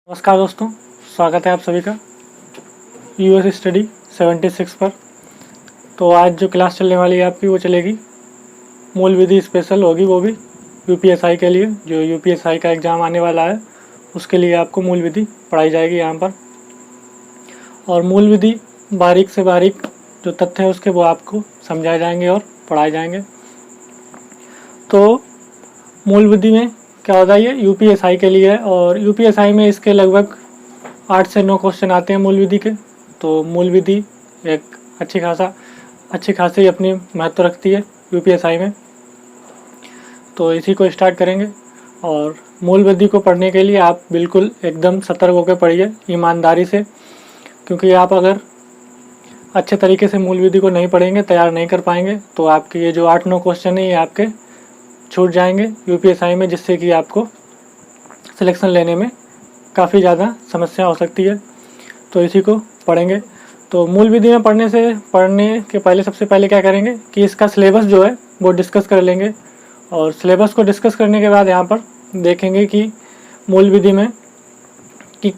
नमस्कार दोस्तों, स्वागत है आप सभी का यूएस स्टडी 76 पर। तो आज जो क्लास चलने वाली है आपकी वो चलेगी मूल विधि स्पेशल होगी, वो भी यूपीएसआई के लिए। जो यूपीएसआई का एग्ज़ाम आने वाला है उसके लिए आपको मूल विधि पढ़ाई जाएगी यहाँ पर। और मूल विधि बारीक से बारीक जो तथ्य है उसके वो आपको समझाए जाएंगे और पढ़ाए जाएंगे। तो मूल विधि में क्या होता है, ये यूपीएसआई के लिए है और यूपीएसआई में इसके लगभग 8 से 9 क्वेश्चन आते हैं मूल विधि के। तो मूल विधि एक अच्छी खासी अपनी महत्व रखती है यूपीएसआई में। तो इसी को स्टार्ट करेंगे। और मूल विधि को पढ़ने के लिए आप बिल्कुल एकदम सतर्क होकर पढ़िए, ईमानदारी से, क्योंकि आप अगर अच्छे तरीके से मूल विधि को नहीं पढ़ेंगे, तैयार नहीं कर पाएंगे, तो आपके ये जो 8-9 क्वेश्चन है ये आपके छूट जाएंगे यूपीएसआई में, जिससे कि आपको सिलेक्शन लेने में काफ़ी ज़्यादा समस्या हो सकती है। तो इसी को पढ़ेंगे। तो मूल विधि में पढ़ने के पहले सबसे पहले क्या करेंगे कि इसका सिलेबस जो है वो डिस्कस कर लेंगे। और सिलेबस को डिस्कस करने के बाद यहाँ पर देखेंगे कि मूल विधि में कि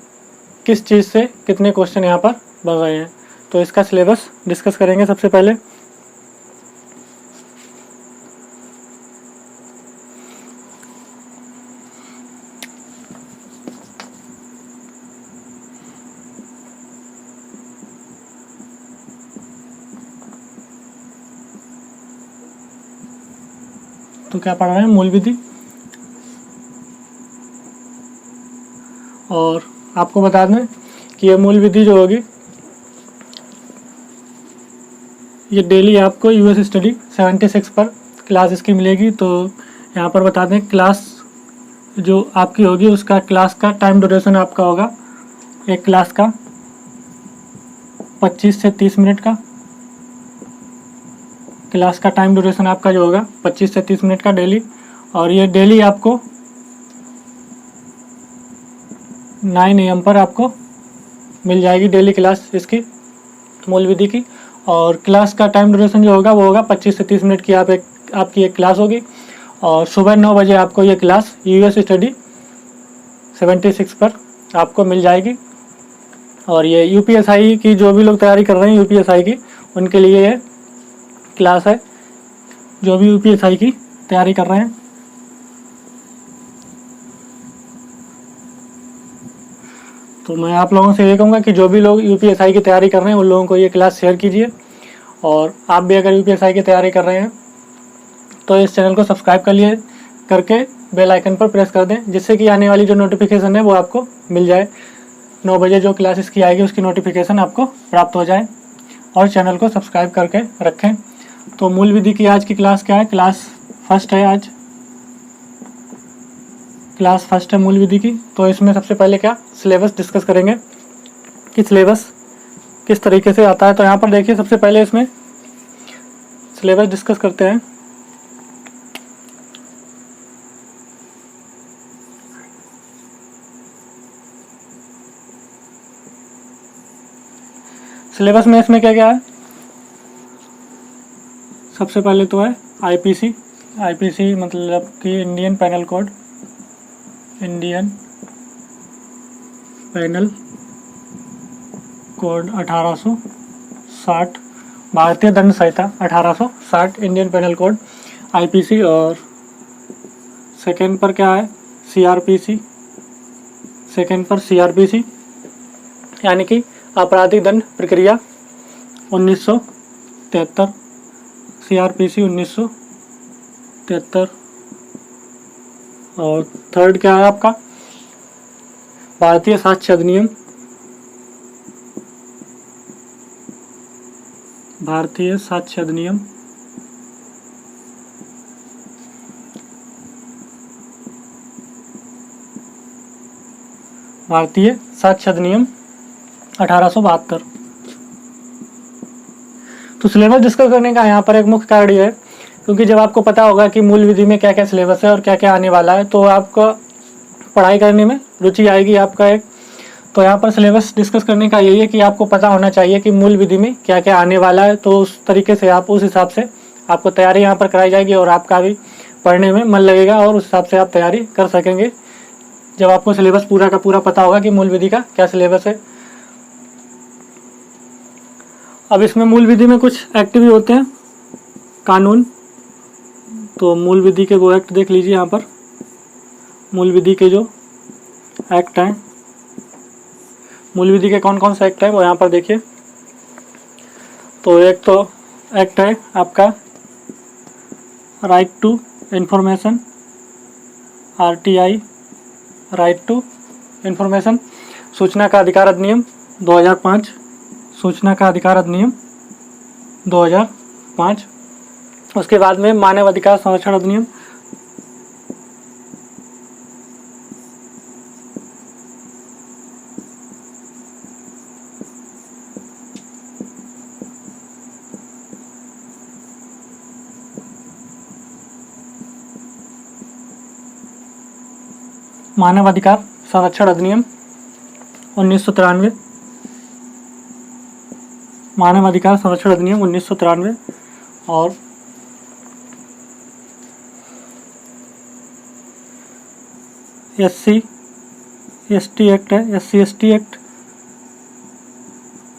किस चीज़ से कितने क्वेश्चन यहाँ पर बन रहे हैं। तो इसका सिलेबस डिस्कस करेंगे सबसे पहले। तो क्या पढ़ रहे हैं, मूल विधि। और आपको बता दें कि ये मूल विधि जो होगी ये डेली आपको यूएस स्टडी 76 पर क्लास इसकी मिलेगी। तो यहाँ पर बता दें क्लास जो आपकी होगी उसका क्लास का टाइम ड्यूरेशन आपका होगा एक क्लास का 25 से 30 मिनट का। क्लास का टाइम ड्यूरेशन आपका जो होगा 25 से 30 मिनट का डेली। और ये डेली आपको 9 AM पर आपको मिल जाएगी डेली क्लास इसकी मूल विधि की। और क्लास का टाइम ड्यूरेशन जो होगा वो होगा 25 से 30 मिनट की आपकी एक क्लास होगी। और सुबह 9 बजे आपको ये क्लास यूएस स्टडी 76 पर आपको मिल जाएगी। और ये यूपीएसआई की जो भी लोग तैयारी कर रहे हैं यूपीएसआई की, उनके लिए ये क्लास है, जो भी यूपीएसआई की तैयारी कर रहे हैं। तो मैं आप लोगों से ये कहूँगा कि जो भी लोग यूपीएसआई की तैयारी कर रहे हैं उन लोगों को ये क्लास शेयर कीजिए। और आप भी अगर यूपीएसआई की तैयारी कर रहे हैं तो इस चैनल को सब्सक्राइब करके बेल आइकन पर प्रेस कर दें, जिससे कि आने वाली जो नोटिफिकेशन है वो आपको मिल जाए। 9 बजे जो क्लास इसकी आएगी उसकी नोटिफिकेशन आपको प्राप्त हो जाए। और चैनल को सब्सक्राइब करके रखें। तो मूल विधि की आज की क्लास क्या है, क्लास फर्स्ट है आज, क्लास फर्स्ट है मूल विधि की। तो इसमें सबसे पहले क्या सिलेबस डिस्कस करेंगे कि सिलेबस किस तरीके से आता है। तो यहाँ पर देखिए सबसे पहले इसमें सिलेबस डिस्कस करते हैं। सिलेबस में इसमें क्या क्या है, सबसे पहले तो है आईपीसी मतलब कि Indian panel code, Indian panel code 1860, भारतीय दंड संहिता 1860, इंडियन पैनल कोड आईपीसी। और सेकेंड पर क्या है सीआरपीसी, सेकेंड पर सीआरपीसी यानी कि आपराधिक दंड प्रक्रिया 1973, सीआरपीसी 1973। और थर्ड क्या है आपका भारतीय साक्ष्य अधिनियम, भारतीय साक्ष्य अधिनियम। भारतीय साक्ष्य अधिनियम 1872। तो सिलेबस डिस्कस करने का यहाँ पर एक मुख्य कारण ये है क्योंकि जब आपको पता होगा कि मूल विधि में क्या क्या सिलेबस है और क्या क्या आने वाला है तो आपको पढ़ाई करने में रुचि आएगी आपका एक। तो यहाँ पर सिलेबस डिस्कस करने का यही है कि आपको पता होना चाहिए कि मूल विधि में क्या क्या आने वाला है। तो उस तरीके से आप उस हिसाब से आपको तैयारी यहाँ पर कराई जाएगी और आपका भी पढ़ने में मन लगेगा और उस हिसाब से आप तैयारी कर सकेंगे। जब आपको सिलेबस पूरा का पूरा पता होगा कि मूल विधि का क्या सिलेबस है। अब इसमें मूल विधि में कुछ एक्ट भी होते हैं, कानून। तो मूल विधि के वो एक्ट देख लीजिए यहाँ पर। मूल विधि के जो एक्ट हैं, मूल विधि के कौन कौन से एक्ट हैं वो यहाँ पर देखिए। तो एक तो एक्ट है आपका right to information, RTI, right to information. सूचना का अधिकार अधिनियम 2005, सूचना का अधिकार अधिनियम 2005। उसके बाद में मानव अधिकार संरक्षण अधिनियम, मानव अधिकार संरक्षण अधिनियम 1993, मानव अधिकार संरक्षण अधिनियम 1993। और SC/ST एक्ट है, SC/ST एक्ट,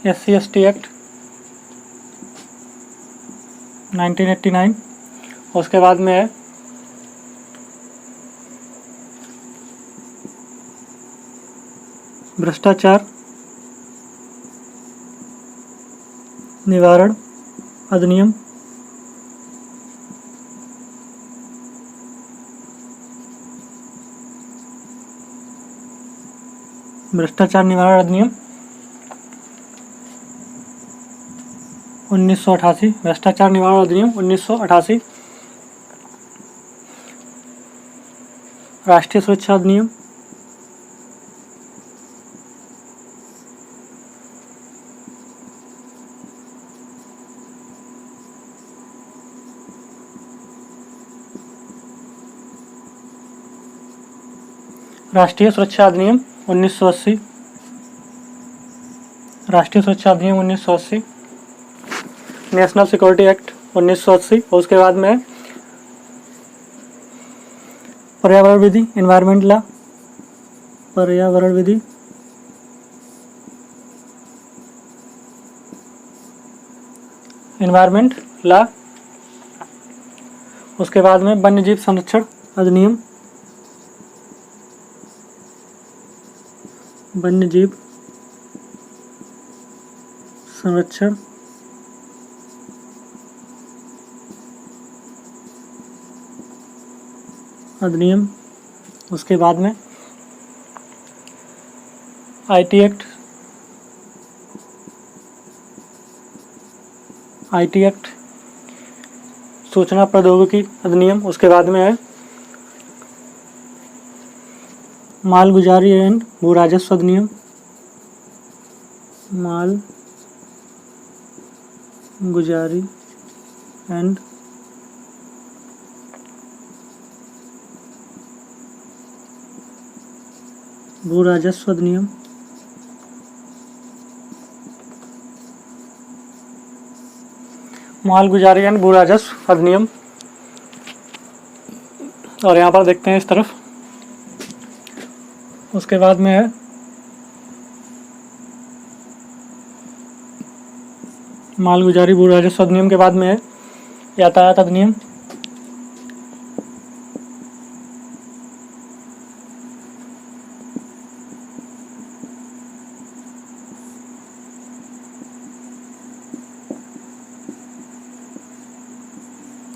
SC/ST एक्ट 1989। उसके बाद में है भ्रष्टाचार निवारण अधिनियम, भ्रष्टाचार निवारण अधिनियम 1988, भ्रष्टाचार निवारण अधिनियम 1988। राष्ट्रीय सुरक्षा अधिनियम, राष्ट्रीय सुरक्षा अधिनियम 1980, राष्ट्रीय सुरक्षा अधिनियम 1980। National security act 1980। और उसके बाद में पर्यावरण विधि, एनवायरमेंट लॉ, पर्यावरण विधि, एनवायरमेंट लॉ। उसके बाद में वन्यजीव संरक्षण अधिनियम, वन्यजीव संरक्षण अधिनियम। उसके बाद में IT एक्ट, IT एक्ट, सूचना प्रौद्योगिकी अधिनियम। उसके बाद में है मालगुजारी एंड भू राजस्व अधिनियम, माल गुजारी एंड भू राजस्व अधिनियम। माल गुजारी एंड भू राजस्व अधिनियम। और यहाँ पर देखते हैं इस तरफ। उसके बाद में है माल गुजारी भू राजस्व अधिनियम के बाद में है यातायात अधिनियम,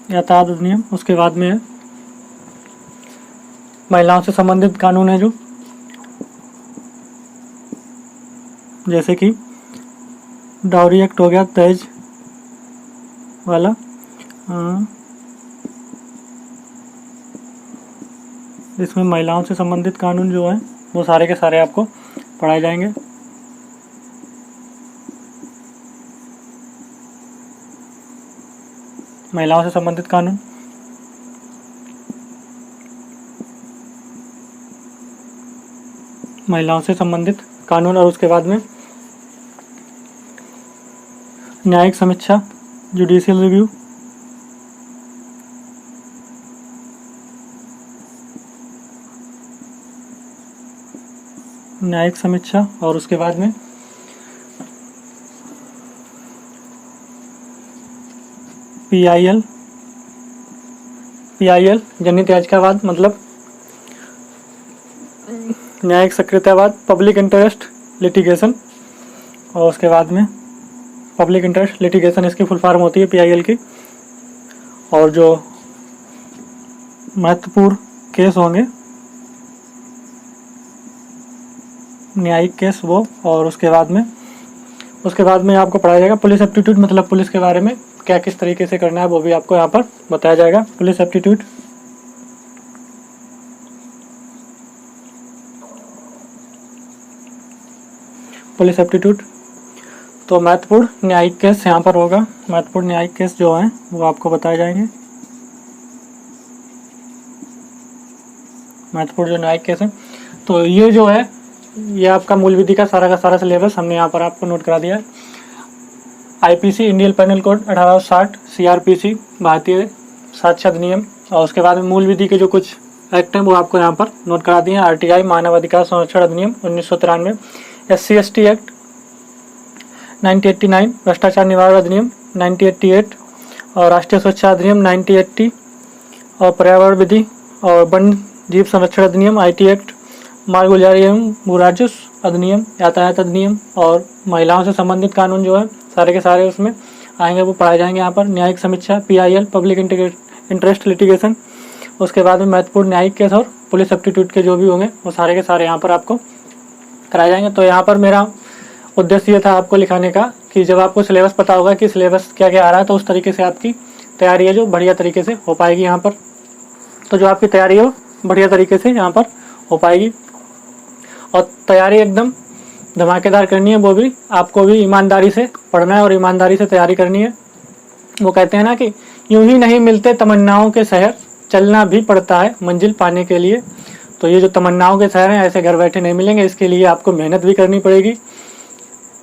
यातायात अधिनियम। उसके बाद में है महिलाओं से संबंधित कानून है जो, जैसे कि डाउरी एक्ट हो गया, दहेज वाला। इसमें महिलाओं से संबंधित कानून जो हैं वो सारे के सारे आपको पढ़ाए जाएंगे। महिलाओं से संबंधित कानून, महिलाओं से संबंधित कानून। और उसके बाद में न्यायिक समीक्षा, जुडिशियल रिव्यू, न्यायिक समीक्षा, और उसके बाद में PIL जनहित याचिकावाद मतलब न्यायिक सक्रियतावाद, पब्लिक इंटरेस्ट लिटिगेशन, और उसके बाद में पब्लिक इंटरेस्ट लिटिगेशन इसकी फुल फॉर्म होती है PIL की। और जो महत्वपूर्ण केस होंगे न्यायिक केस वो, और उसके बाद में आपको पढ़ाया जाएगा पुलिस एप्टीट्यूड, मतलब पुलिस के बारे में क्या किस तरीके से करना है वो भी आपको यहाँ पर बताया जाएगा। पुलिस एप्टीट्यूड, तो महत्वपूर्ण न्यायिक केस यहाँ पर होगा। महत्वपूर्ण न्यायिक केस जो हैं वो आपको बताए जाएंगे। महत्वपूर्ण जो न्यायिक केस है, तो ये जो है ये आपका मूल विधि का सारा सिलेबस हमने यहाँ पर आपको नोट करा दिया है। IPC Indian penal code 1860, CRPC भारतीय साक्ष्य अधिनियम, और उसके बाद में मूल विधि के जो कुछ एक्ट हैं वो आपको यहाँ पर नोट करा दिए हैं। RTI मानव अधिकार संरक्षण अधिनियम 1993, SC/ST एक्ट 1989, भ्रष्टाचार निवारण अधिनियम 1988, और राष्ट्रीय सुरक्षा अधिनियम 1980, और पर्यावरण विधि और वन जीव संरक्षण अधिनियम IT एक्ट, मार्ग गुजारी एवं भू राजस्व अधिनियम, यातायात अधिनियम, और महिलाओं से संबंधित कानून जो है सारे के सारे उसमें आएंगे, वो पढ़ाए जाएंगे यहाँ पर। न्यायिक समीक्षा PIL पब्लिक इंटरेस्ट लिटिगेशन, उसके बाद में महत्वपूर्ण न्यायिक केस और पुलिस एप्टीट्यूड के जो भी होंगे वो सारे के सारे यहाँ पर आपको कराए जाएंगे। तो यहाँ पर मेरा उद्देश्य ये था आपको लिखाने का कि जब आपको सिलेबस पता होगा कि सिलेबस क्या क्या आ रहा है तो उस तरीके से आपकी तैयारी है जो बढ़िया तरीके से हो पाएगी यहाँ पर। तो जो आपकी तैयारी हो बढ़िया तरीके से यहाँ पर हो पाएगी, और तैयारी एकदम धमाकेदार करनी है, वो भी आपको भी ईमानदारी से पढ़ना है और ईमानदारी से तैयारी करनी है। वो कहते हैं ना कि यूं ही नहीं मिलते तमन्नाओं के शहर, चलना भी पड़ता है मंजिल पाने के लिए। तो ये जो तमन्नाओं के शहर हैं ऐसे घर बैठे नहीं मिलेंगे, इसके लिए आपको मेहनत भी करनी पड़ेगी,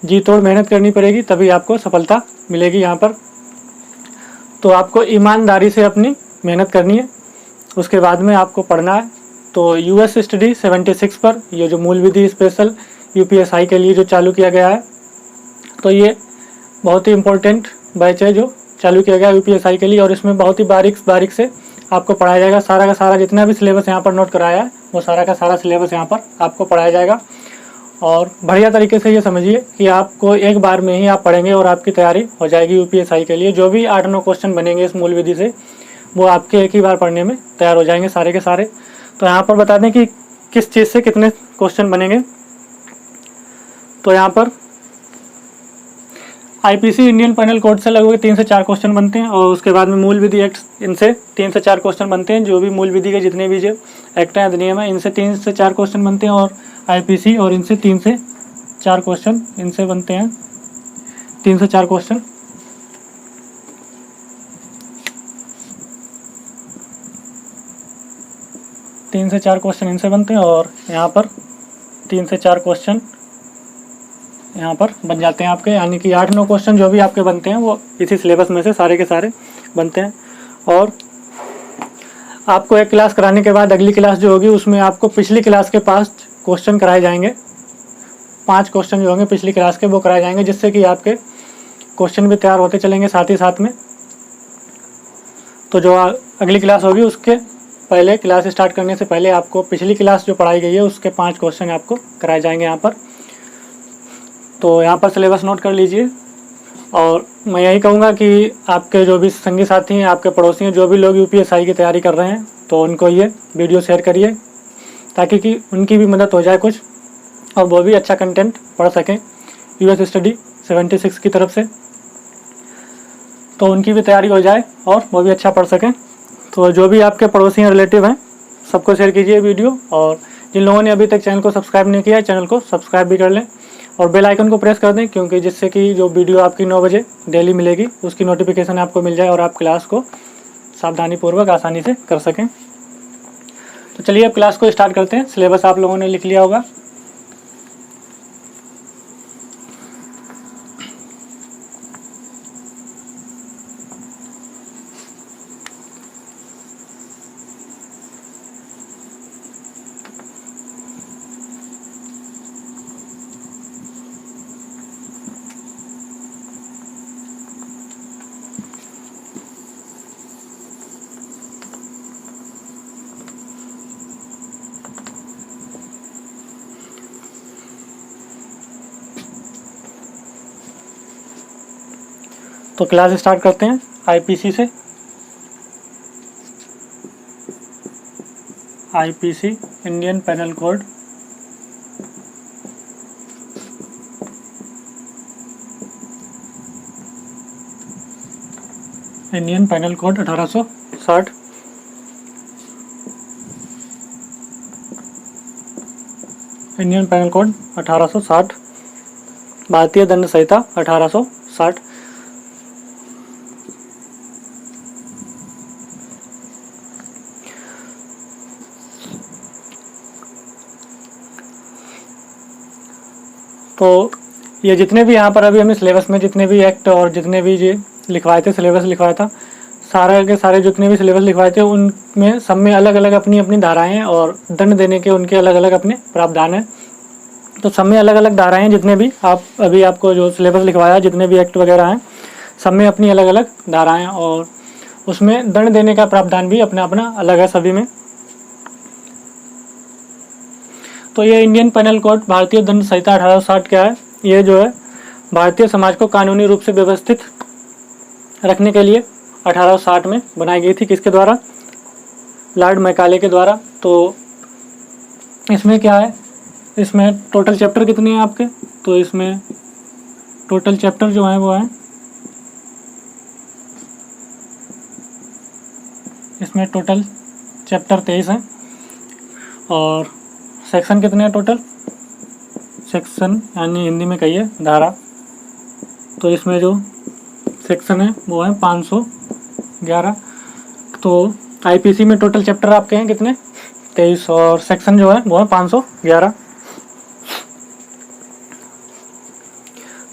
जी तोड़ मेहनत करनी पड़ेगी, तभी आपको सफलता मिलेगी यहाँ पर। तो आपको ईमानदारी से अपनी मेहनत करनी है, उसके बाद में आपको पढ़ना है। तो US स्टडी 76 पर ये जो मूल विधि स्पेशल UPSI के लिए जो चालू किया गया है, तो ये बहुत ही इम्पोर्टेंट बैच है जो चालू किया गया UPSI के लिए, और इसमें बहुत ही बारीक से आपको पढ़ाया जाएगा। सारा का सारा जितना भी सिलेबस यहाँ पर नोट कराया है वो सारा का सारा सिलेबस यहाँ पर आपको पढ़ाया जाएगा। और बढ़िया तरीके से ये समझिए कि आपको एक बार में ही आप पढ़ेंगे और आपकी तैयारी हो जाएगी UPSI के लिए। जो भी 8-9 क्वेश्चन बनेंगे इस मूल विधि से वो आपके एक ही बार पढ़ने में तैयार हो जाएंगे सारे के सारे। तो यहाँ पर बता दें कि किस चीज़ से कितने क्वेश्चन बनेंगे। तो यहाँ पर IPC इंडियन पेनल कोड से लगभग 3 से 4 क्वेश्चन बनते हैं, और उसके बाद में मूल विधि एक्ट इनसे 3 से 4 क्वेश्चन बनते हैं। जो भी मूल विधि के जितने भी जो एक्ट हैं अधिनियम है इनसे 3 से 4 क्वेश्चन बनते हैं, और IPC और इनसे 3 से 4 क्वेश्चन इनसे बनते हैं, 3 से 4 क्वेश्चन। तीन से चार क्वेश्चन इनसे बनते हैं, और यहाँ पर 3 से 4 क्वेश्चन यहाँ पर बन जाते हैं आपके, यानी कि 8-9 क्वेश्चन जो भी आपके बनते हैं वो इसी सिलेबस में से सारे के सारे बनते हैं। और आपको एक क्लास कराने के बाद अगली क्लास जो होगी उसमें आपको पिछली क्लास के 5 क्वेश्चन कराए जाएंगे। 5 क्वेश्चन जो होंगे पिछली क्लास के वो कराए जाएंगे, जिससे कि आपके क्वेश्चन भी तैयार होते चलेंगे साथ ही साथ में। तो जो अगली क्लास होगी उसके पहले, क्लास स्टार्ट करने से पहले आपको पिछली क्लास जो पढ़ाई गई है उसके 5 क्वेश्चन आपको कराए जाएंगे यहाँ पर। तो यहाँ पर सिलेबस नोट कर लीजिए, और मैं यही कहूँगा कि आपके जो भी संगी साथी हैं, आपके पड़ोसी हैं, जो भी लोग UPSI की तैयारी कर रहे हैं, तो उनको ये वीडियो शेयर करिए ताकि कि उनकी भी मदद हो जाए कुछ, और वो भी अच्छा कंटेंट पढ़ सकें US स्टडी 76 की तरफ से, तो उनकी भी तैयारी हो जाए और वो भी अच्छा पढ़ सकें। तो जो भी आपके पड़ोसी हैं, रिलेटिव हैं, सबको शेयर कीजिए वीडियो, और जिन लोगों ने अभी तक चैनल को सब्सक्राइब नहीं किया है चैनल को सब्सक्राइब भी कर लें, और बेल आइकन को प्रेस कर दें, क्योंकि जिससे कि जो वीडियो आपकी 9 बजे डेली मिलेगी उसकी नोटिफिकेशन आपको मिल जाए और आप क्लास को सावधानीपूर्वक आसानी से कर सकें। तो चलिए अब क्लास को स्टार्ट करते हैं। सिलेबस आप लोगों ने लिख लिया होगा। तो क्लास स्टार्ट करते हैं आईपीसी से। IPC Indian penal code. Indian penal code 1860। Indian penal code 1860, भारतीय दंड संहिता 1860। तो ये जितने भी यहाँ पर अभी हमें सिलेबस में जितने भी एक्ट और जितने भी ये लिखवाए थे, सिलेबस लिखवाया था, सारे के सारे जितने भी सिलेबस लिखवाए थे उनमें सब में अलग अलग अपनी अपनी धाराएं हैं और दंड देने के उनके अलग अलग अपने प्रावधान हैं। तो सब में अलग अलग धाराएं हैं, जितने भी अभी आपको जो सिलेबस लिखवाया, जितने भी एक्ट वगैरह हैं, सब में अपनी अलग अलग धाराएं और उसमें दंड देने का प्रावधान भी अपना अपना अलग है सभी में। तो ये इंडियन पेनल कोड भारतीय दंड संहिता 1860 क्या है, ये जो है भारतीय समाज को कानूनी रूप से व्यवस्थित रखने के लिए 1860 में बनाई गई थी। किसके द्वारा? लॉर्ड मैकाले के द्वारा। तो इसमें क्या है, इसमें टोटल चैप्टर कितने हैं आपके? तो इसमें टोटल चैप्टर जो है वो है, इसमें टोटल चैप्टर 23 हैं और सेक्शन कितने हैं टोटल? सेक्शन यानी हिंदी में कहिए धारा। तो इसमें जो सेक्शन है वो है 511। तो आईपीसी में टोटल चैप्टर आपके हैं कितने? 23 और सेक्शन जो है वो है 511।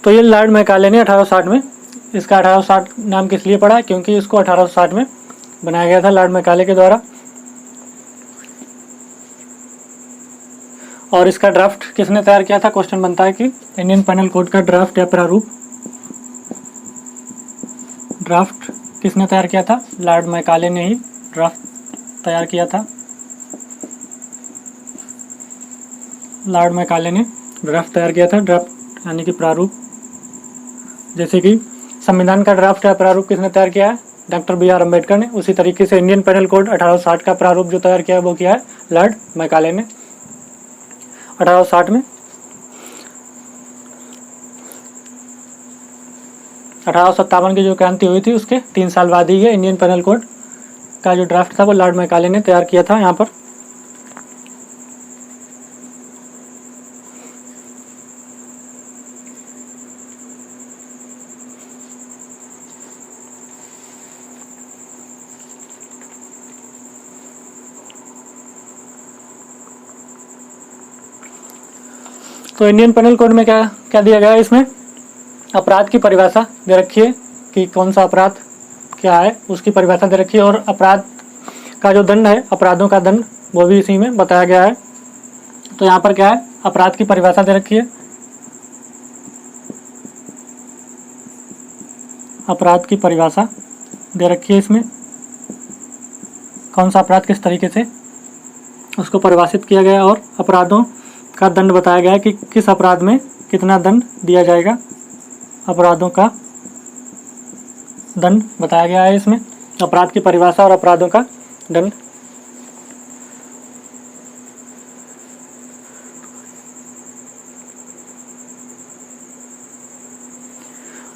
तो ये लॉर्ड मैकाले ने 1860 में, इसका 1860 नाम किस लिए पड़ा? क्योंकि इसको 1860 में बनाया गया था लॉर्ड मैकाले के द्वारा। और इसका ड्राफ्ट किसने तैयार किया था? क्वेश्चन बनता है कि इंडियन पेनल कोड का ड्राफ्ट या प्रारूप, ड्राफ्ट किसने तैयार किया था? लॉर्ड मैकाले ने ही ड्राफ्ट तैयार किया था। लॉर्ड मैकाले ने ड्राफ्ट तैयार किया था। ड्राफ्ट यानी कि प्रारूप, जैसे कि संविधान का ड्राफ्ट या प्रारूप किसने तैयार किया है? Doctor B R. अम्बेडकर ने। उसी तरीके से इंडियन पेनल कोड 1860 का प्रारूप जो तैयार किया है वो किया है लॉर्ड मैकाले ने 1860 में। 1857 की जो क्रांति हुई थी उसके 3 साल बाद ही ये इंडियन पेनल कोड का जो ड्राफ्ट था वो लॉर्ड मैकाले ने तैयार किया था यहाँ पर। तो इंडियन पेनल कोड में क्या क्या दिया गया है? इसमें अपराध की परिभाषा दे रखी है कि कौन सा अपराध क्या है, उसकी परिभाषा दे रखी है। और अपराध का जो दंड है, अपराधों का दंड, वो भी इसी में बताया गया है। तो यहाँ पर क्या है, अपराध की परिभाषा दे रखी है। अपराध की परिभाषा दे रखी है इसमें, कौन सा अपराध किस तरीके से उसको परिभाषित किया गया है और अपराधों का दंड बताया गया है कि किस अपराध में कितना दंड दिया जाएगा। अपराधों का दंड बताया गया है इसमें, अपराध की परिभाषा और अपराधों का दंड।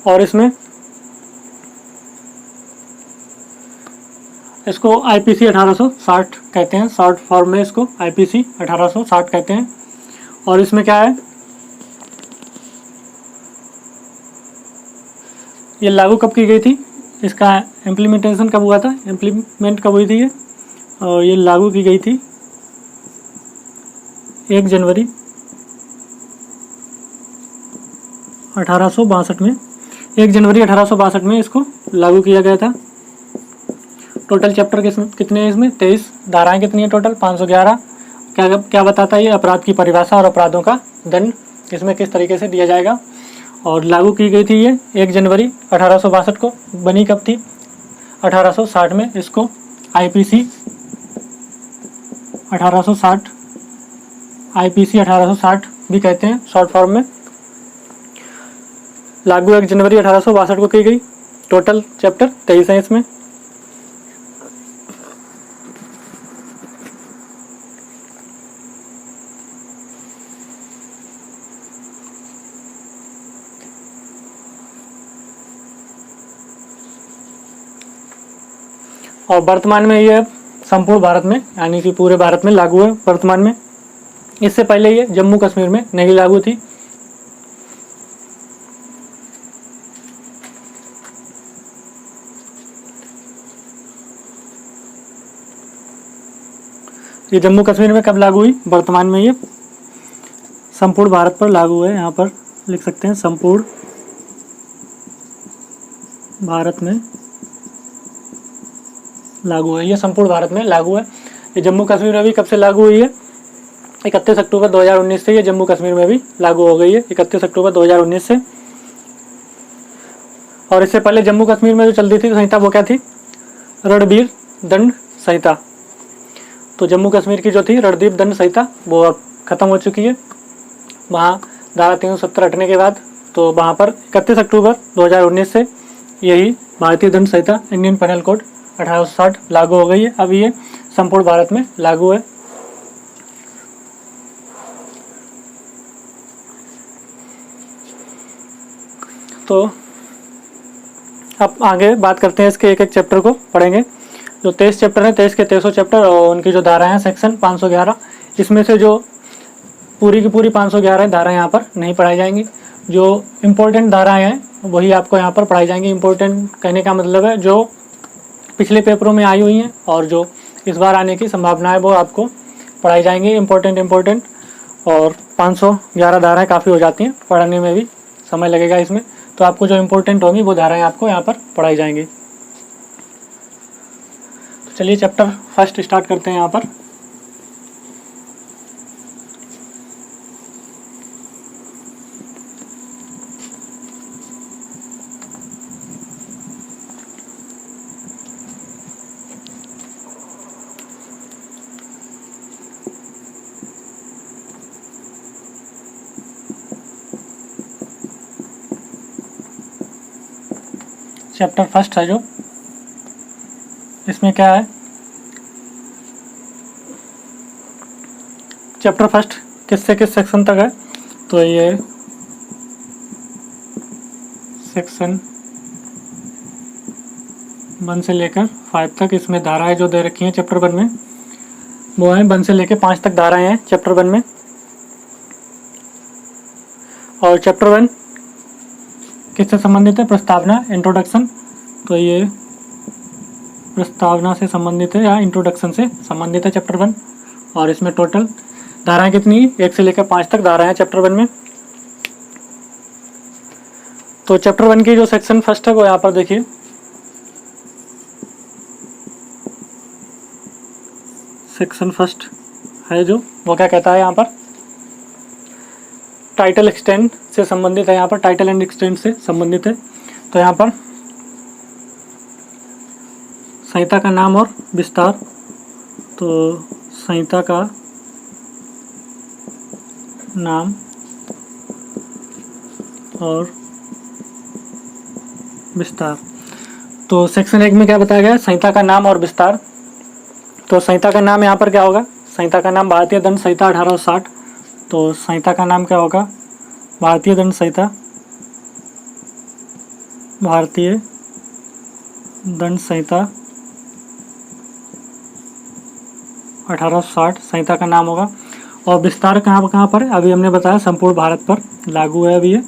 और इसमें इसको आईपीसी 1860 कहते हैं, शॉर्ट फॉर्म में इसको आईपीसी 1860 कहते हैं। और इसमें क्या है, ये लागू कब की गई थी, इसका इम्प्लीमेंटेशन कब हुआ था, इम्प्लीमेंट कब हुई थी ये, और ये लागू की गई थी 1 जनवरी 1862 में। 1 जनवरी 1862 में इसको लागू किया गया था। टोटल चैप्टर कितने हैं इसमें? 23। धाराएं कितनी है टोटल? 511। क्या बताता है ये? अपराध की परिभाषा और अपराधों का दंड इसमें किस तरीके से दिया जाएगा। और लागू की गई थी ये 1 जनवरी 1862 को। बनी कब थी? 1860 में। इसको आईपीसी 1860 भी कहते हैं शॉर्ट फॉर्म में। लागू 1 जनवरी 1862 को की गई टोटल चैप्टर 23 है इसमें। और वर्तमान में ये संपूर्ण भारत में यानी कि पूरे भारत में लागू है वर्तमान में। इससे पहले ये जम्मू कश्मीर में नहीं लागू थी। ये जम्मू कश्मीर में कब लागू हुई? वर्तमान में ये संपूर्ण भारत पर लागू है। यहाँ पर लिख सकते हैं संपूर्ण भारत में लागू है। ये संपूर्ण भारत में लागू है। ये जम्मू कश्मीर में भी कब से लागू हुई है? 31 अक्टूबर 2019 से ये जम्मू कश्मीर में भी लागू हो गई है, 31 अक्टूबर 2019 से। और इससे पहले जम्मू कश्मीर में जो चलती थी संहिता वो क्या थी? रणधीर दंड संहिता। तो जम्मू कश्मीर की जो थी रणधीर दंड संहिता वो अब खत्म हो चुकी है। वहाँ धारा 370 हटने के बाद तो वहाँ पर 31 अक्टूबर 2019 से यही भारतीय दंड संहिता इंडियन पेनल कोड 1860 लागू हो गई है। अब ये संपूर्ण भारत में लागू है। तो अब आगे बात करते हैं, इसके एक एक चैप्टर को पढ़ेंगे। जो 23 चैप्टर है, 23 के 23 चैप्टर और उनकी जो धाराएं हैं सेक्शन 511, इसमें से जो पूरी की पूरी 511 धाराएं यहाँ पर नहीं पढ़ाई जाएंगी। जो इम्पोर्टेंट धाराएं हैं वही आपको यहाँ पर पढ़ाई जाएंगी। इम्पोर्टेंट कहने का मतलब है जो पिछले पेपरों में आई हुई हैं और जो इस बार आने की संभावना है वो आपको पढ़ाई जाएंगी। इम्पोर्टेंट और 511 धाराएं काफ़ी हो जाती हैं, पढ़ने में भी समय लगेगा इसमें। तो आपको जो इम्पोर्टेंट होंगी वो धाराएं आपको यहाँ पर पढ़ाई जाएंगी। तो चलिए चैप्टर फर्स्ट स्टार्ट करते हैं यहाँ पर। चैप्टर फर्स्ट है जो, इसमें क्या है? चैप्टर फर्स्ट किससे किस सेक्शन तक है? तो ये सेक्शन 1 से लेकर 5 तक इसमें धाराएं जो दे रखी हैं चैप्टर 1 में वो हैं 1 से लेकर 5 तक धाराएं हैं चैप्टर 1 में। और चैप्टर 1 किससे संबंधित है? प्रस्तावना, इंट्रोडक्शन। तो ये प्रस्तावना से संबंधित है या इंट्रोडक्शन से संबंधित है चैप्टर 1। और इसमें टोटल धाराएं कितनी? 1 से लेकर 5 तक धाराएं हैं चैप्टर 1 में। तो चैप्टर 1 की जो सेक्शन फर्स्ट है वो यहाँ पर देखिए। सेक्शन फर्स्ट है जो वो क्या कहता है यहाँ पर? टाइटल एक्सटेंड से संबंधित है। यहाँ पर टाइटल एंड एक्सटेंड से संबंधित है। तो यहाँ पर संहिता का नाम और विस्तार। तो संहिता का नाम और विस्तार। तो सेक्शन 1 में क्या बताया गया? संहिता का नाम और विस्तार। तो संहिता का नाम यहाँ पर क्या होगा? संहिता का नाम भारतीय दंड संहिता 1860। तो संहिता का नाम क्या होगा? भारतीय दंड संहिता, भारतीय दंड संहिता 1860 संहिता का नाम होगा। और विस्तार कहाँ पर है? अभी हमने बताया संपूर्ण भारत पर लागू है। अभी ये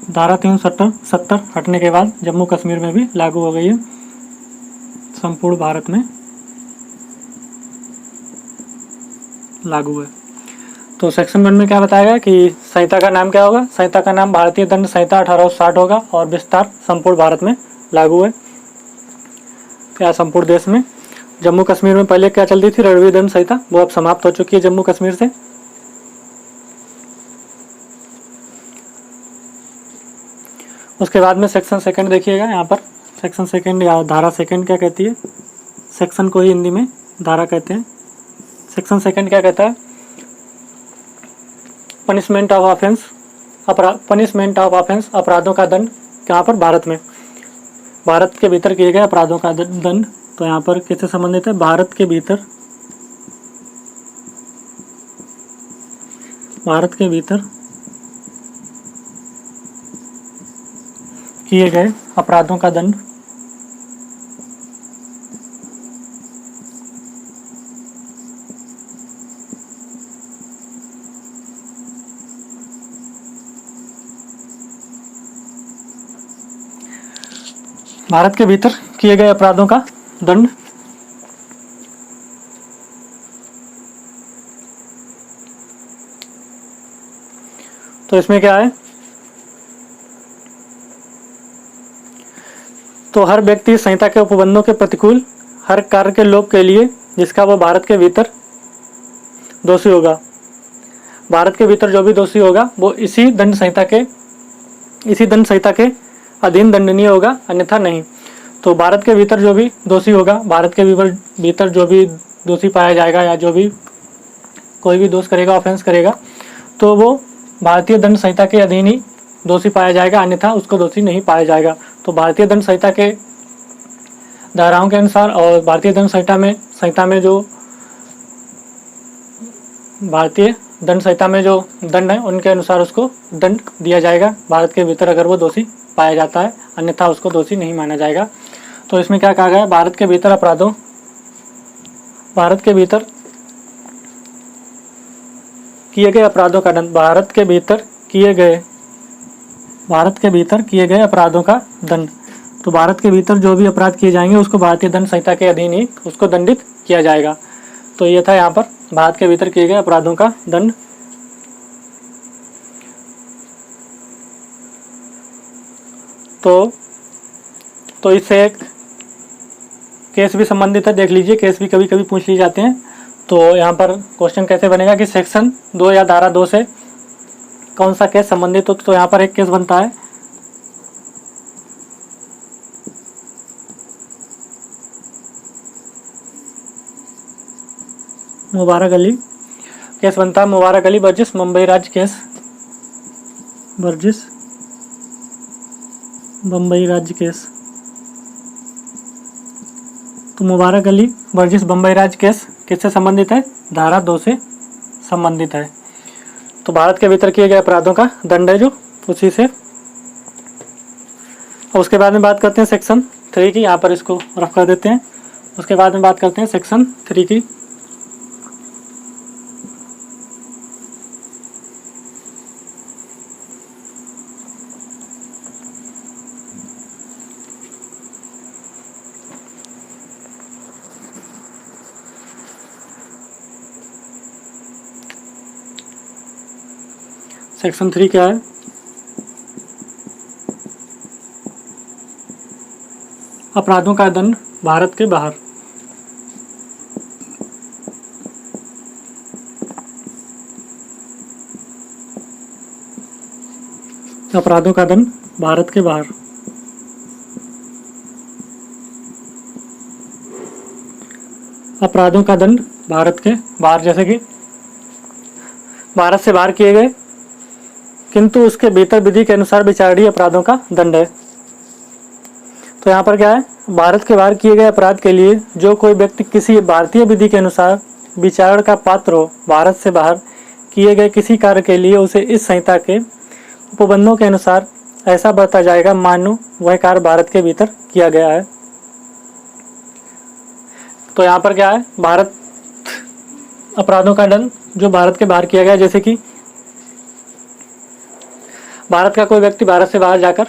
धारा 370 हटने के बाद जम्मू कश्मीर में भी लागू हो गई है, संपूर्ण भारत में लागू है। तो सेक्शन 1 में क्या बताया गया कि संहिता का नाम क्या होगा? संहिता का नाम भारतीय दंड संहिता 1860 होगा और विस्तार संपूर्ण भारत में लागू है या संपूर्ण देश में। जम्मू कश्मीर में पहले क्या चलती थी? रणधीर दंड संहिता, वो अब समाप्त हो चुकी है जम्मू कश्मीर से। उसके बाद में सेक्शन सेकंड देखिएगा यहाँ पर। सेक्शन सेकंड या धारा सेकंड क्या कहती है? सेक्शन को ही हिंदी में धारा कहते हैं। सेक्शन सेकंड क्या कहता है? पनिशमेंट ऑफ ऑफेंस, अपराधों का दंड कहाँ पर? भारत में। भारत के भीतर किए गए अपराधों का दंड। तो यहाँ पर किससे संबंधित है? भारत के भीतर किए गए अपराधों का दंड। भारत के भीतर किए गए अपराधों का दंड। तो इसमें क्या है? तो हर व्यक्ति इस संहिता के उपबंधों के प्रतिकूल हर कार्य के लोप के लिए जिसका वह भारत के भीतर दोषी होगा। भारत के भीतर जो भी दोषी होगा वो इसी दंड संहिता के अधीन दंडनीय होगा, अन्यथा नहीं। तो भारत के भीतर जो भी दोषी होगा, भारत के भीतर जो भी दोषी पाया जाएगा या जो भी कोई भी दोष करेगा, ऑफेंस करेगा, तो वो भारतीय दंड संहिता के अधीन ही दोषी पाया जाएगा, अन्यथा उसको दोषी नहीं पाया जाएगा। तो भारतीय दंड संहिता के धाराओं के अनुसार और भारतीय दंड संहिता में जो भारतीय दंड संहिता में जो दंड है उनके अनुसार उसको दंड दिया जाएगा भारत के भीतर अगर वो दोषी पाया जाता है, अन्यथा उसको दोषी नहीं माना जाएगा। तो इसमें क्या कहा गया है? भारत के भीतर किए गए अपराधों का दंड। भारत के भीतर किए गए अपराधों का दंड। तो भारत के भीतर जो भी अपराध किए जाएंगे उसको भारतीय दंड संहिता के अधीन ही उसको दंडित किया जाएगा। तो ये था यहाँ पर भारत के भीतर किए गए अपराधों का दंड। तो इससे एक केस भी संबंधित है, देख लीजिए, केस भी कभी कभी पूछ लिए जाते हैं। तो यहाँ पर क्वेश्चन कैसे बनेगा कि सेक्शन 2 या धारा 2 से कौन सा केस संबंधित हो। तो यहाँ पर एक केस बनता है मुबारक अली केस बनता है, मुबारक अली वर्सेस मुंबई राज्य केस, वर्सेस बम्बई राज्य केस। तो मुबारक अली वर्सेस बम्बई राज्य केस किससे संबंधित है? धारा 2 से संबंधित है। तो भारत के भीतर किए गए अपराधों का दंड है जो उसी से। और उसके बाद में बात करते हैं सेक्शन 3 की। यहाँ पर इसको रफ कर देते हैं। उसके बाद में बात करते हैं सेक्शन 3 की। सेक्शन 3 क्या है? अपराधों का दंड भारत के बाहर। अपराधों का दंड भारत के बाहर। अपराधों का दंड भारत के बाहर, जैसे कि भारत से बाहर किए गए किंतु उसके भीतर विधि के अनुसार विचारणीय अपराधों का दंड है। तो यहाँ पर क्या है? भारत के बाहर किए गए अपराध के लिए जो कोई व्यक्ति किसी भारतीय विधि के अनुसार विचारण का पात्र हो, भारत से बाहर किए गए किसी कार्य के लिए उसे इस संहिता के उपबंधों के अनुसार ऐसा बरता जाएगा मानो वह कार्य भारत के भीतर किया गया है। तो यहाँ पर क्या है? भारत अपराधों का दंड जो भारत के बाहर किया गया, जैसे कि भारत का कोई व्यक्ति भारत से बाहर जाकर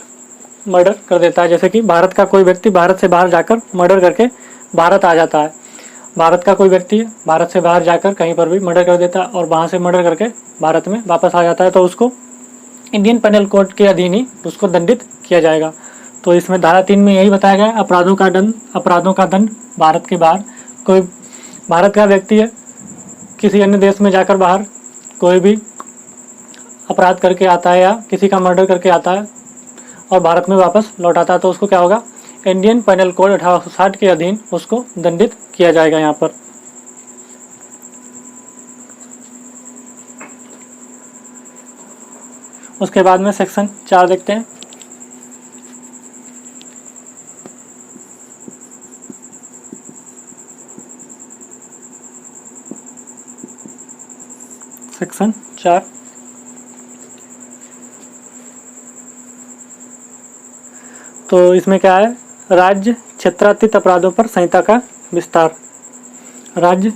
मर्डर कर देता है। जैसे कि भारत का कोई व्यक्ति भारत से बाहर जाकर मर्डर करके भारत आ जाता है। भारत का कोई व्यक्ति भारत से बाहर जाकर कहीं पर भी मर्डर कर देता है और वहाँ से मर्डर करके भारत में वापस आ जाता है, तो उसको इंडियन पेनल कोड के अधीन ही उसको दंडित किया जाएगा। तो इसमें धारा 3 में यही बताया गया, अपराधों का दंड भारत के बाहर। कोई भारत का व्यक्ति है, किसी अन्य देश में जाकर बाहर कोई भी अपराध करके आता है या किसी का मर्डर करके आता है और भारत में वापस लौट आता है, तो उसको क्या होगा? इंडियन पेनल कोड 1860 के अधीन उसको दंडित किया जाएगा। यहाँ पर उसके बाद में सेक्शन 4 देखते हैं। 4। तो इसमें क्या है, राज्य क्षेत्रातीत अपराधों पर संहिता का विस्तार। राज्य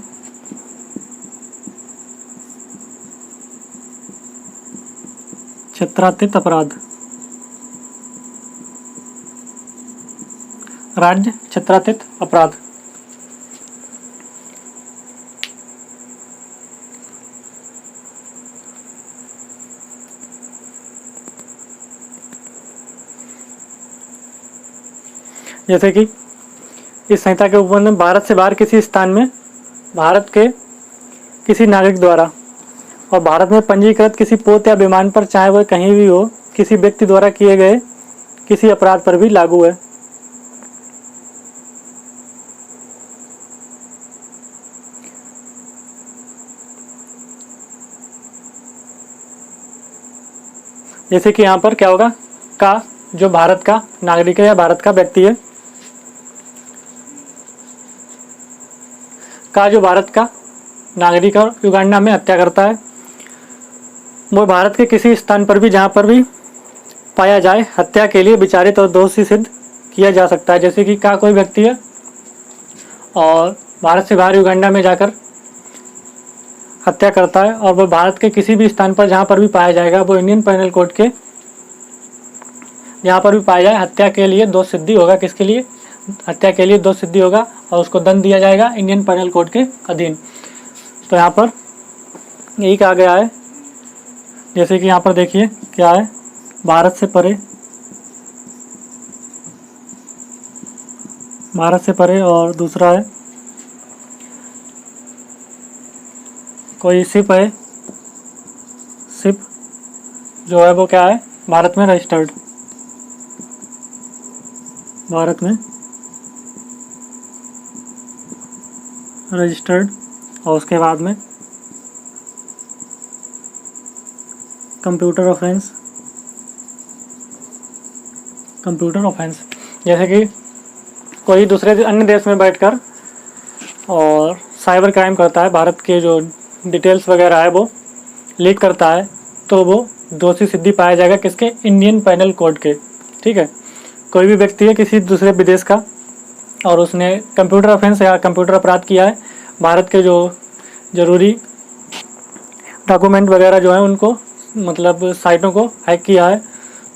क्षेत्रातीत अपराध, राज्य क्षेत्रातीत अपराध। जैसे कि इस संहिता के उपबंध में भारत से बाहर किसी स्थान में भारत के किसी नागरिक द्वारा और भारत में पंजीकृत किसी पोत या विमान पर, चाहे वह कहीं भी हो, किसी व्यक्ति द्वारा किए गए किसी अपराध पर भी लागू है। जैसे कि यहाँ पर क्या होगा, का जो भारत का नागरिक है या भारत का व्यक्ति है, का जो भारत का नागरिक और युगांडा में हत्या करता है, वो भारत के किसी स्थान पर भी जहाँ पर भी पाया जाए हत्या के लिए विचारित और दोषी सिद्ध किया जा सकता है। जैसे कि का कोई व्यक्ति है और भारत से बाहर युगांडा में जाकर हत्या करता है और वह भारत के किसी भी स्थान पर जहाँ पर भी पाया जाएगा, वो इंडियन पेनल कोड के जहाँ पर भी पाया जाए हत्या के लिए दोष सिद्धि होगा। किसके लिए? हत्या के लिए दोष सिद्धि होगा और उसको दंड दिया जाएगा इंडियन पेनल कोड के अधीन। तो यहाँ पर यही कहा गया है। जैसे कि यहाँ पर देखिए क्या है, भारत से परे, भारत से परे, और दूसरा है कोई शिप है, शिप जो है वो क्या है, भारत में रजिस्टर्ड, भारत में रजिस्टर्ड, और उसके बाद में कंप्यूटर ऑफेंस, कंप्यूटर ऑफेंस। जैसे कि कोई दूसरे अन्य देश में बैठकर और साइबर क्राइम करता है, भारत के जो डिटेल्स वगैरह है वो लीक करता है, तो वो दोषी सिद्धि पाया जाएगा किसके? इंडियन पेनल कोड के। ठीक है, कोई भी व्यक्ति है किसी दूसरे विदेश का और उसने कंप्यूटर ऑफेंस या कंप्यूटर अपराध किया है, भारत के जो जरूरी डॉक्यूमेंट वगैरह जो है उनको, मतलब साइटों को हैक किया है,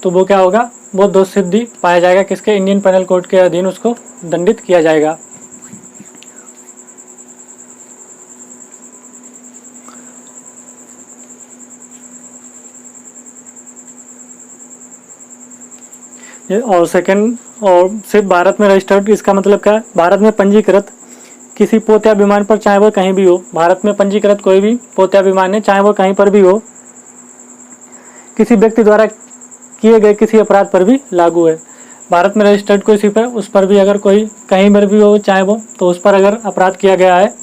तो वो क्या होगा, वो दोष सिद्धि पाया जाएगा किसके? इंडियन पेनल कोड के अधीन उसको दंडित किया जाएगा। और सेकंड, और सिर्फ भारत में रजिस्टर्ड, इसका मतलब क्या है? भारत में पंजीकृत किसी पोत या विमान पर, चाहे वो कहीं भी हो, भारत में पंजीकृत कोई भी पोत या विमान है, चाहे वो कहीं पर भी हो, किसी व्यक्ति द्वारा किए गए किसी अपराध पर भी लागू है। भारत में रजिस्टर्ड कोई शिप है, उस पर भी अगर कोई कहीं पर भी हो चाहे वो, तो उस पर अगर अपराध किया गया है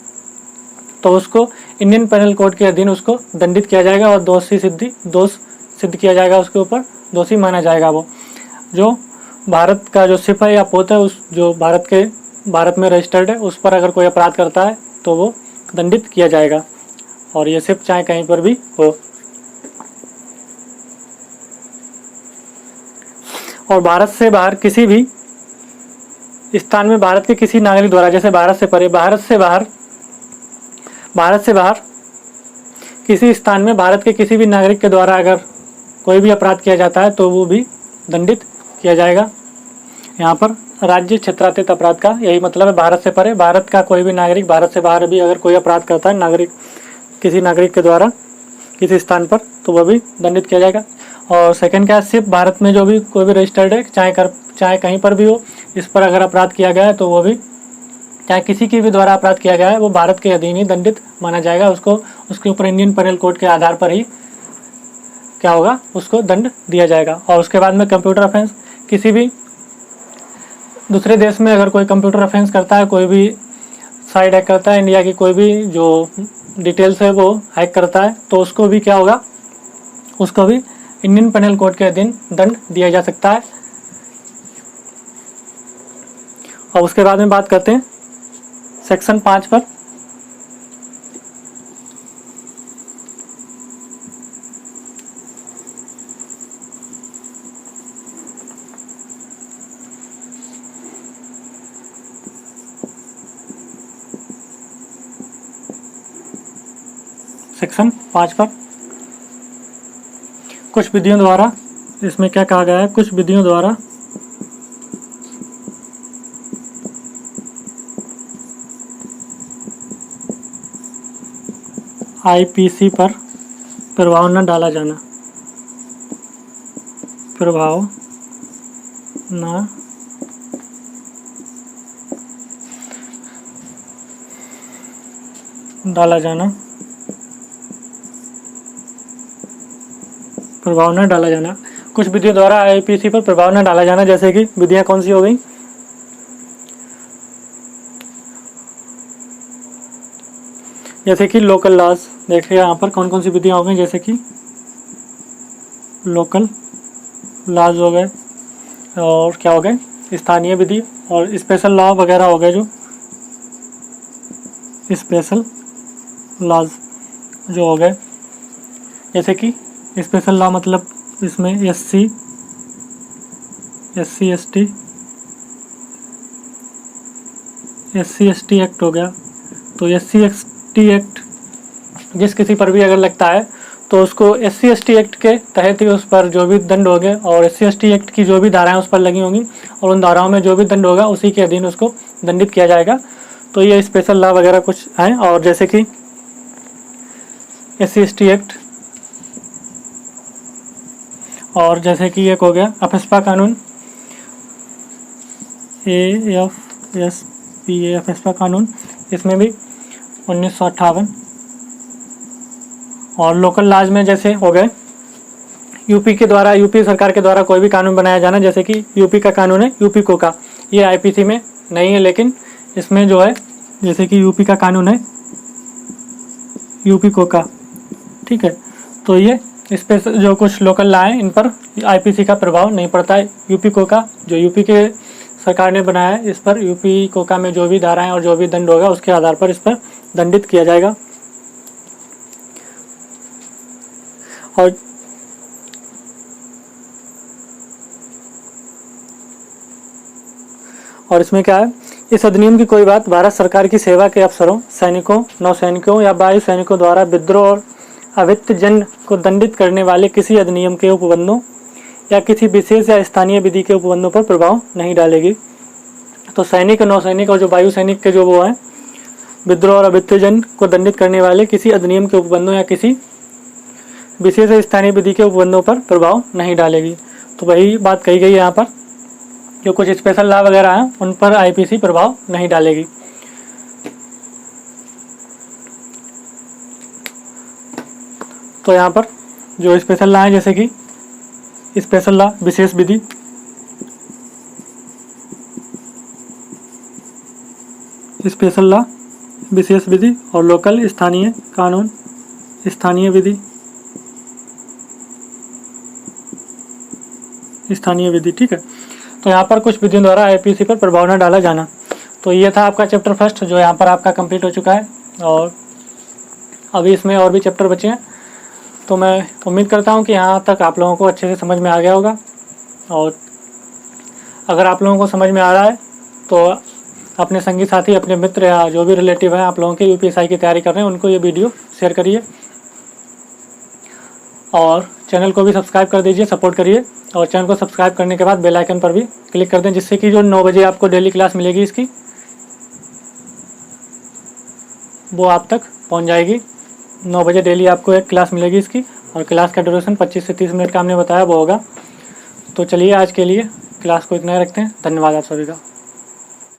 तो उसको इंडियन पेनल कोड के अधीन उसको दंडित किया जाएगा और दोष सिद्ध किया जाएगा, उसके ऊपर दोषी माना जाएगा। वो जो भारत का जो शिप है या पोत है, उस जो भारत में रजिस्टर्ड है, उस पर अगर कोई अपराध करता है तो वो दंडित किया जाएगा, और ये शिप चाहे कहीं पर भी हो। और भारत से बाहर किसी भी स्थान में भारत के किसी नागरिक द्वारा, जैसे भारत से परे, भारत से बाहर किसी स्थान में भारत के किसी भी नागरिक के द्वारा अगर कोई भी अपराध किया जाता है तो वो भी दंडित किया जाएगा। यहाँ पर राज्य क्षेत्रातीत अपराध का यही मतलब है, भारत से परे, भारत का कोई भी नागरिक भारत से बाहर भी अगर कोई अपराध करता है किसी नागरिक के द्वारा किसी स्थान पर, तो वह भी दंडित किया जाएगा। और सेकंड क्या है, सिर्फ भारत में जो भी कोई भी रजिस्टर्ड है, चाहे कहीं पर भी हो, इस पर अगर अपराध किया गया है तो वो भी, चाहे किसी के भी द्वारा अपराध किया गया है, वो भारत के अधीन ही दंडित माना जाएगा। उसको उसके ऊपर इंडियन पेनल कोड के आधार पर ही क्या होगा, उसको दंड दिया जाएगा। और उसके बाद में कंप्यूटर ऑफेंस, किसी भी दूसरे देश में अगर कोई कंप्यूटर ऑफेंस करता है, कोई भी साइट हैक करता है, इंडिया की कोई भी जो डिटेल्स है वो हैक करता है, तो उसको भी क्या होगा, उसको भी इंडियन पेनल कोड के अधीन दंड दिया जा सकता है। और उसके बाद में बात करते हैं सेक्शन 5 पर। सेक्शन 5 पर कुछ विधियों द्वारा, इसमें क्या कहा गया है, कुछ विधियों द्वारा आईपीसी पर प्रभाव न डाला जाना, प्रभाव न डाला जाना, प्रभाव न डाला जाना। कुछ विधियों द्वारा आईपीसी पर प्रभाव न डाला जाना, जैसे कि विधियां कौन सी हो गई, जैसे कि लोकल लॉज। देखिए यहाँ पर कौन कौन सी विधियां हो गई, जैसे कि लोकल लॉज हो गए, और क्या हो गए, स्थानीय विधि और स्पेशल लॉ वगैरह हो गए, जो स्पेशल लॉज जो हो गए। जैसे कि स्पेशल लॉ मतलब इसमें एससी एसटी एक्ट हो गया। तो SC ST एक्ट जिस किसी पर भी अगर लगता है तो उसको SC ST एक्ट के तहत ही उस पर जो भी दंड होंगे, और SC ST एक्ट की जो भी धाराएं उस पर लगी होंगी और उन धाराओं में जो भी दंड होगा उसी के अधीन उसको दंडित किया जाएगा। तो ये स्पेशल लॉ वगैरह कुछ हैं। और जैसे कि SC ST एक्ट, और जैसे कि एक हो गया अफस्पा कानून, AFSPA अफस्पा कानून, इसमें भी 1958। और लोकल लॉज में जैसे हो गए यूपी सरकार के द्वारा कोई भी कानून बनाया जाना, जैसे कि यूपी का कानून है यूपी कोका, ये आईपीसी में नहीं है, लेकिन इसमें जो है जैसे कि यूपी का कानून है यूपी कोका, ठीक है। तो ये स्पेशल जो कुछ लोकल लॉ हैं इन पर आईपीसी का प्रभाव नहीं पड़ता है। यूपी कोका जो यूपी के सरकार ने बनाया है, इस पर यूपी कोका में जो भी धाराएं और जो भी दंड होगा उसके आधार पर इस पर दंडित किया जाएगा। और इसमें क्या है, इस अधिनियम की कोई बात भारत सरकार की सेवा के अफसरों, सैनिकों, नौसैनिकों या वायु सैनिकों द्वारा विद्रोह और अवित्त जन को दंडित करने वाले किसी अधिनियम के उपबंधों या किसी विशेष या स्थानीय विधि के उपबंधों पर प्रभाव नहीं डालेगी। तो सैनिक, नौसैनिक और जो वायु सैनिक के जो वो हैं, विद्रोह और अवित्त जन को दंडित करने वाले किसी अधिनियम के उपबंधों या किसी विशेष या स्थानीय विधि के उपबंधों पर प्रभाव नहीं डालेगी। तो वही बात कही गई है यहाँ पर, जो कुछ स्पेशल लॉ वगैरह हैं उन पर आईपीसी प्रभाव नहीं डालेगी। तो यहाँ पर जो स्पेशल लॉ है, जैसे कि स्पेशल लॉ विशेष विधि, स्पेशल लॉ विशेष विधि, और लोकल स्थानीय कानून स्थानीय विधि, ठीक है। तो यहाँ पर कुछ विधियों द्वारा आईपीसी पर प्रभाव न डाला जाना। तो ये था आपका चैप्टर फर्स्ट, जो यहाँ पर आपका कंप्लीट हो चुका है, और अभी इसमें और भी चैप्टर बचे हैं। तो मैं उम्मीद करता हूँ कि यहाँ तक आप लोगों को अच्छे से समझ में आ गया होगा। और अगर आप लोगों को समझ में आ रहा है तो अपने संगी साथी, अपने मित्र या जो भी रिलेटिव हैं आप लोगों के यूपीएसआई की तैयारी कर रहे हैं, उनको ये वीडियो शेयर करिए, और चैनल को भी सब्सक्राइब कर दीजिए, सपोर्ट करिए। और चैनल को सब्सक्राइब करने के बाद बेल आइकन पर भी क्लिक कर दें, जिससे कि जो 9 बजे आपको डेली क्लास मिलेगी इसकी, वो आप तक पहुंच जाएगी। 9 बजे डेली आपको एक क्लास मिलेगी इसकी, और क्लास का ड्यूरेशन 25 से 30 मिनट का हमने बताया वो होगा। तो चलिए आज के लिए क्लास को इतना ही रखते हैं। धन्यवाद आप सभी का।